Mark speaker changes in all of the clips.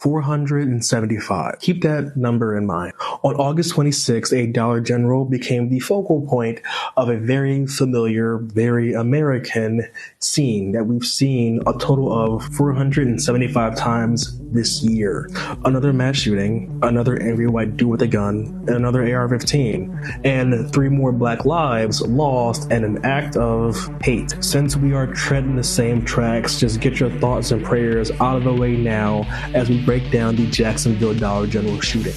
Speaker 1: 475. Keep that number in mind. On August 26th, a Dollar General became the focal point of a very familiar, very American scene that we've seen a total of 475 times this year. Another mass shooting, another angry white dude with a gun, and another AR-15, and 3 more black lives lost in an act of hate. Since we are treading the same tracks, just get your thoughts and prayers out of the way now as we break down the Jacksonville Dollar General shooting.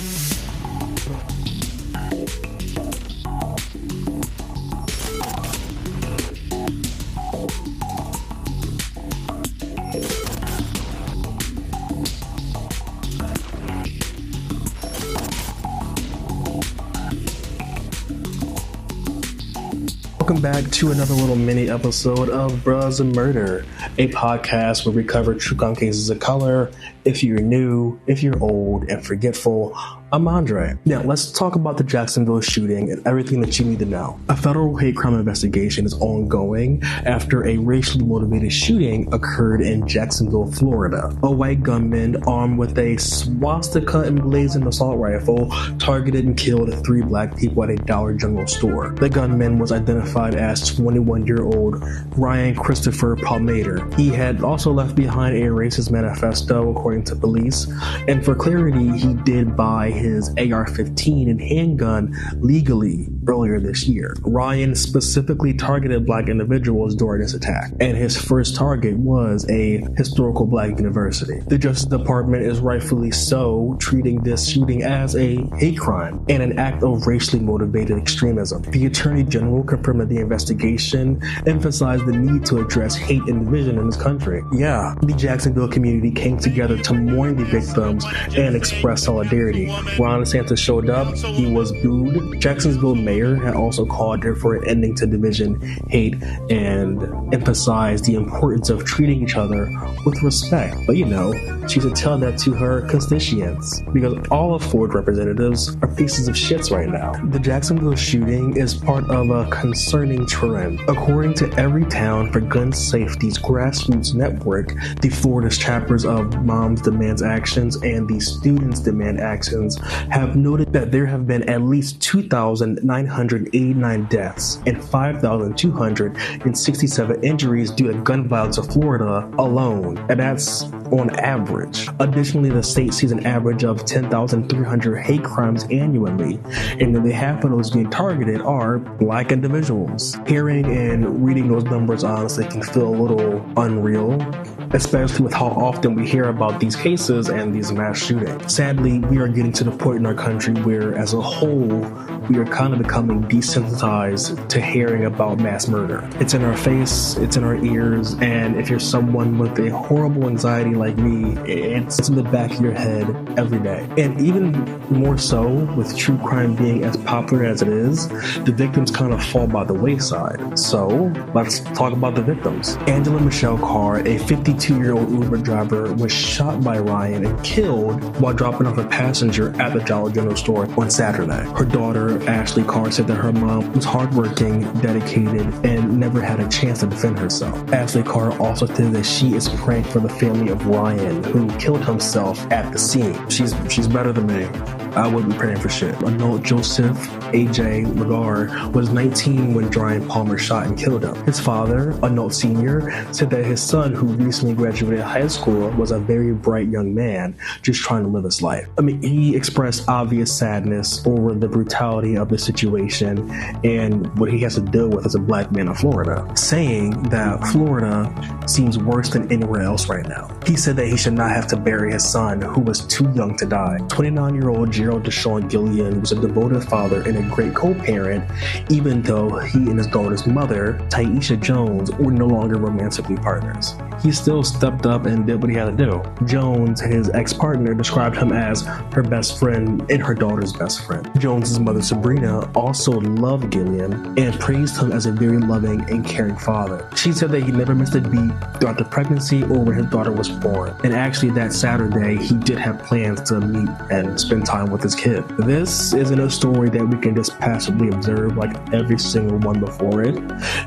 Speaker 1: Welcome back to another little mini episode of Issa Murder, a podcast where we cover true crime cases of color. If you're new, if you're old and forgetful, I'm Andre. Now, let's talk about the Jacksonville shooting and everything that you need to know. A federal hate crime investigation is ongoing after a racially motivated shooting occurred in Jacksonville, Florida. A white gunman armed with a swastika emblazoned assault rifle targeted and killed 3 black people at a Dollar General store. The gunman was identified as 21-year-old Ryan Christopher Palmator. He had also left behind a racist manifesto, according to police, and for clarity, he did buy his AR-15 and handgun legally earlier this year. Ryan specifically targeted black individuals during this attack, and his first target was a historical black university. The Justice Department is rightfully so treating this shooting as a hate crime and an act of racially motivated extremism. The Attorney General confirmed that the investigation emphasized the need to address hate and division in this country. Yeah, the Jacksonville community came together to mourn the victims and express solidarity. Ron DeSantis showed up, he was booed. Jacksonville mayor had also called for an ending to division, hate, and emphasized the importance of treating each other with respect. But she should tell that to her constituents, because all of Ford's representatives are pieces of shits right now. The Jacksonville shooting is part of a concerning trend. According to Everytown for Gun Safety's grassroots network, the Florida's chapters of Moms Demands Actions and the Students Demand Actions have noted that there have been at least 2,989 deaths and 5,267 injuries due to gun violence in Florida alone, and that's on average. Additionally, the state sees an average of 10,300 hate crimes annually, and nearly half of those being targeted are black individuals. Hearing and reading those numbers honestly can feel a little unreal, especially with how often we hear about these cases and these mass shootings. Sadly, we are getting to the point in our country where, as a whole, we are kind of becoming desensitized to hearing about mass murder. It's in our face, it's in our ears, and if you're someone with a horrible anxiety like me, it's in the back of your head every day. And even more so, with true crime being as popular as it is, the victims kind of fall by the wayside. So, let's talk about the victims. Angela Michelle Carr, a 52-year-old Uber driver, was shot by Ryan and killed while dropping off a passenger at the Dollar General store on Saturday. Her daughter, Ashley Carr, said that her mom was hardworking, dedicated, and never had a chance to defend herself. Ashley Carr also said that she is praying for the family of Ryan, who killed himself at the scene. She's better than me. I wouldn't be praying for shit. Adult Joseph A.J. Lagar was 19 when Ryan Palmer shot and killed him. His father, Adult Sr., said that his son, who recently graduated high school, was a very bright young man just trying to live his life. He expressed obvious sadness over the brutality of the situation and what he has to deal with as a black man in Florida, saying that Florida seems worse than anywhere else right now. He said that he should not have to bury his son, who was too young to die. 29-year-old Gerald Deshaun Gillian was a devoted father and a great co-parent, even though he and his daughter's mother, Taisha Jones, were no longer romantically partners. He still stepped up and did what he had to do. Jones, his ex-partner, described him as her best friend and her daughter's best friend. Jones's mother, Sabrina, also loved Gillian and praised him as a very loving and caring father. She said that he never missed a beat throughout the pregnancy or when his daughter was born. And actually, that Saturday, he did have plans to meet and spend time with his kid. This isn't a story that we can just passively observe like every single one before it.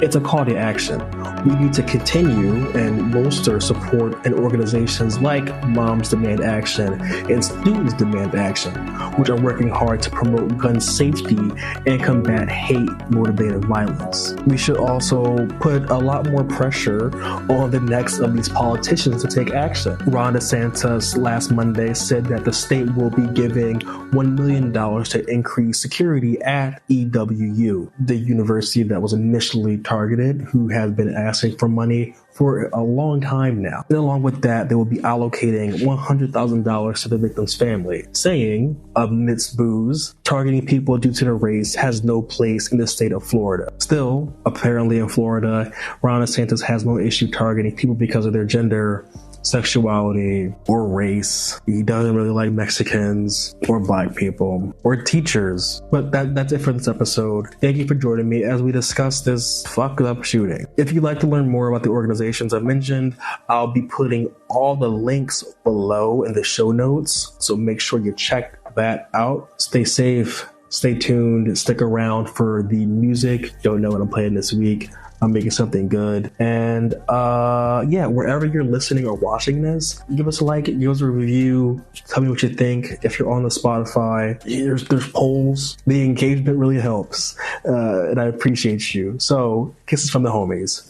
Speaker 1: It's a call to action. We need to continue and bolster support in organizations like Moms Demand Action and Students Demand Action, which are working hard to promote gun safety and combat hate-motivated violence. We should also put a lot more pressure on the necks of these politicians to take action. Ron DeSantis last Monday said that the state will be giving $1 million to increase security at EWU, the university that was initially targeted, who has been asking for money for a long time now. And along with that, they will be allocating $100,000 to the victim's family, saying, amidst booze, targeting people due to their race has no place in the state of Florida. Still, apparently in Florida, Ron DeSantis has no issue targeting people because of their gender, sexuality, or race. He doesn't really like Mexicans or Black people or teachers. But that's it for this episode. Thank you for joining me as we discuss this fucked up shooting. If you'd like to learn more about the organizations I mentioned, I'll be putting all the links below in the show notes, so make sure you check that out. Stay safe, stay tuned, stick around for the music. Don't know what I'm playing this week. I'm making something good. And wherever you're listening or watching this, give us a like, give us a review, tell me what you think. If you're on the Spotify, there's polls. The engagement really helps. And I appreciate you. So, kisses from the homies.